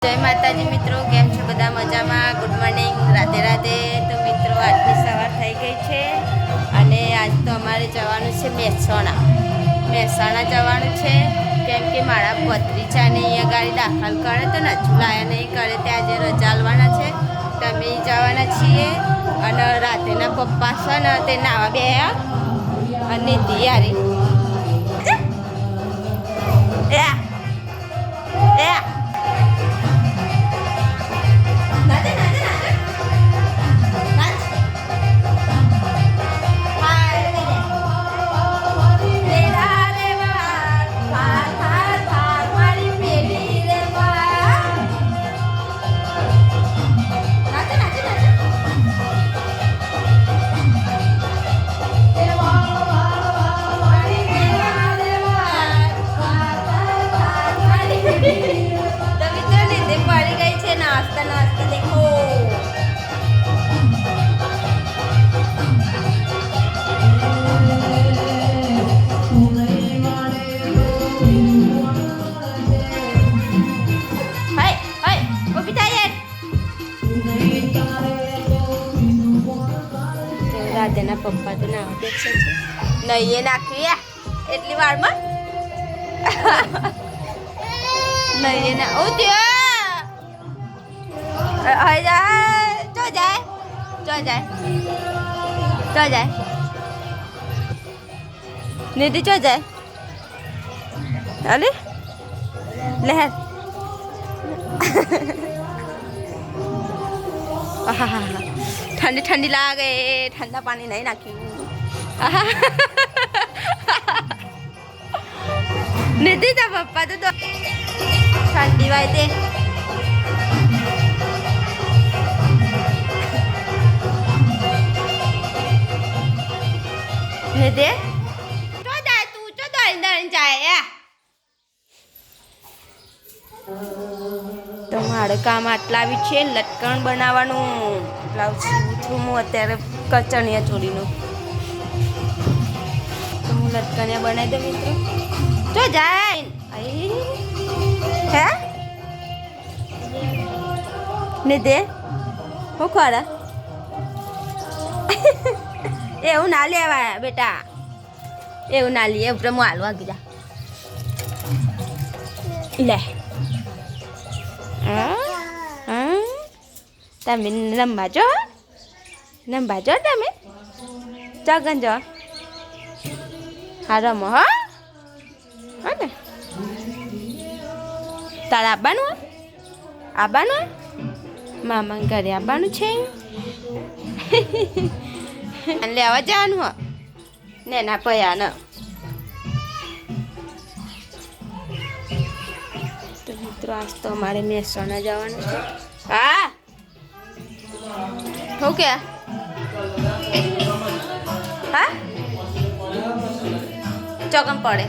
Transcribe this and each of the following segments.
જય માતાજી મિત્રો, કેમ છો બધા? મજામાં? Good morning, Radhe Radhe. તો મિત્રો આજની સવાર થઈ ગઈ છે અને આજ તો અમારે જવાનું છે મહેસાણા જવાનું છે. કેમ કે મારા ભત્રીજાને અહીંયા ગાડી દાખલ કરે તો નજુ લાયા નહીં કરે તે આજે રજા આલવાના છે. તો અમે જવાના છીએ અને રાતેના પપ્પા છે ને તે નાવા બેહ્યા અને તૈયારી રાધેના પપ્પા તો ના બેસે છે નહીં નાખવી એટલી વારમાં નહીં ના ઓ ત્યાં જાય નિધિ ચો જાય અલે લહેર ठंडी ठंडी लागे ठंडा पानी नहीं नाखी निधि था पप्पा तो ठंडी वाई थे निधि तो जाए तू तो अंदर जाए તો મારે કામ આટલા આવી છે લટકણ બનાવવાનું બ્લાઉઝ સીવું છું હું અત્યારે કચણિયા ચોરીનું તો હું લટકણિયા બનાવી દઉં મિત્રો જો જાય હે ને દે હું ખરા એવું ના લેવાય બેટા એવું ના લે એવું હું હાલવા ગયા લે તમે રમવા જો તમે જગન જો હા રમો હા ને તારે આવવાનું મામા ઘરે આવવાનું છે લેવા જવાનું હો ને ના પયા ને તો મિત્રો આજ તો અમારે મહેસાણા જવાનું છે હા ઓકે હા ચોકમ પડે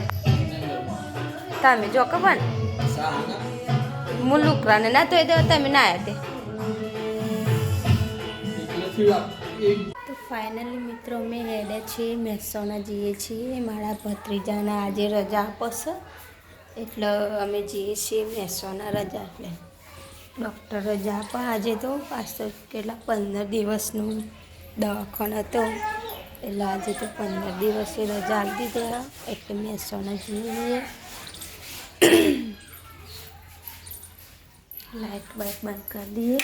તમે જોકો પણ મુલુકરાને ના તો તમે ના આવ્યા તો ફાઇનલી મિત્રો અમે હેડ્યા છીએ મહેસાણા જઈએ છીએ મારા ભત્રીજાના આજે રજા આપશે એટલે અમે જઈએ છીએ મહેસાણા રજા એટલે ડૉક્ટર રજા આપે આજે તો પાછળ કેટલા 15 દિવસનું દવાખાનો હતો એટલે આજે તો 15 દિવસે રજા આપી દીધા એટલે મહેસાણા જઈએ લાઇટ બાઇટ બંધ કરી દઈએ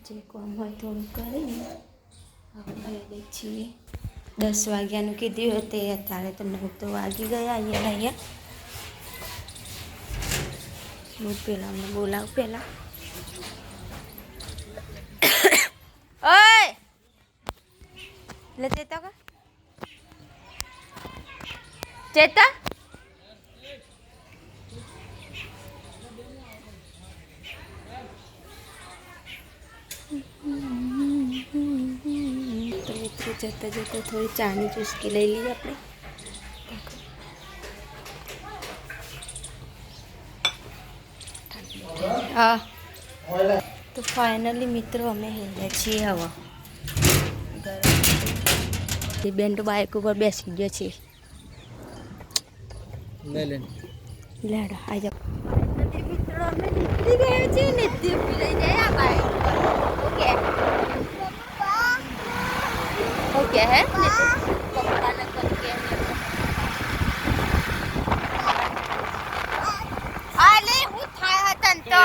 જે કામ હોય થોડું કરીને હવે લઈ છીએ 10 વાગ્યાનું કીધું હતું અત્યારે તો 9 તો વાગી ગયા અહીંયા હું પેલા બોલાવ પેલા ઓય લે ચેતા કા ચેતા તો મિત્રો જતા થોડી ચાની ચુસ્કી લઈ લઈએ આપણે હા તો ફાઇનલી મિત્રો અમે હેલ્યા છીએ હવે બેન તો બાઇક ઉપર બેસી ગયા છે લેડો આ જાઓ મિત્રો અમે નીકળી ગયા છીએ નિધિ ઉભી રહી જાય આ બાઈક ઓકે ઓકે હે પપ્પાને ઓકે આલે હું થાય હતા તો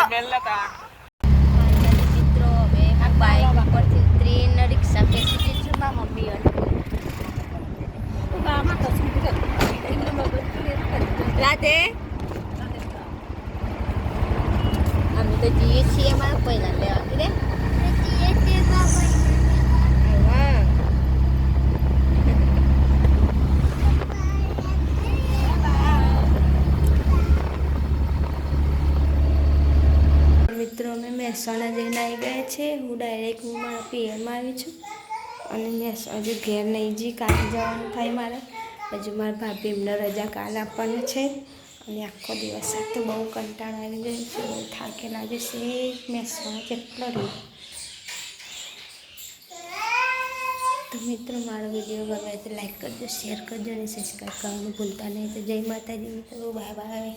મિત્રો હવે આ બાઈક ઉપરથી ઉતરીને રિક્ષા બેસી જઈ છું મારા મમ્મી અને રાધે અમે તો જઈએ છીએ અમારા પહેલા લેવા રે મિત્રો અમે મહેસાણા જઈને આવી ગયા છે હું ડાયરેક્ટ હું મારા પીએમાં આવી છું અને હજુ ઘેર નહીં જી કાલે જવાનું થાય મારે હજુ મારા ભાભી એમને રજા કાલ આપવાનું છે અને આખો દિવસ સાથે બહુ કંટાળો આવી ગયો છે બહુ થાકે લાગે છે મહેસાણા કેટલો રહ્યો તો મિત્રો મારો વિડીયો ગમે તો લાઈક કરજો શેર કરજો અને સબસ્ક્રાઈબ કરવાનું ભૂલતા નહીં તો જય માતાજી મિત્રો બાય બાય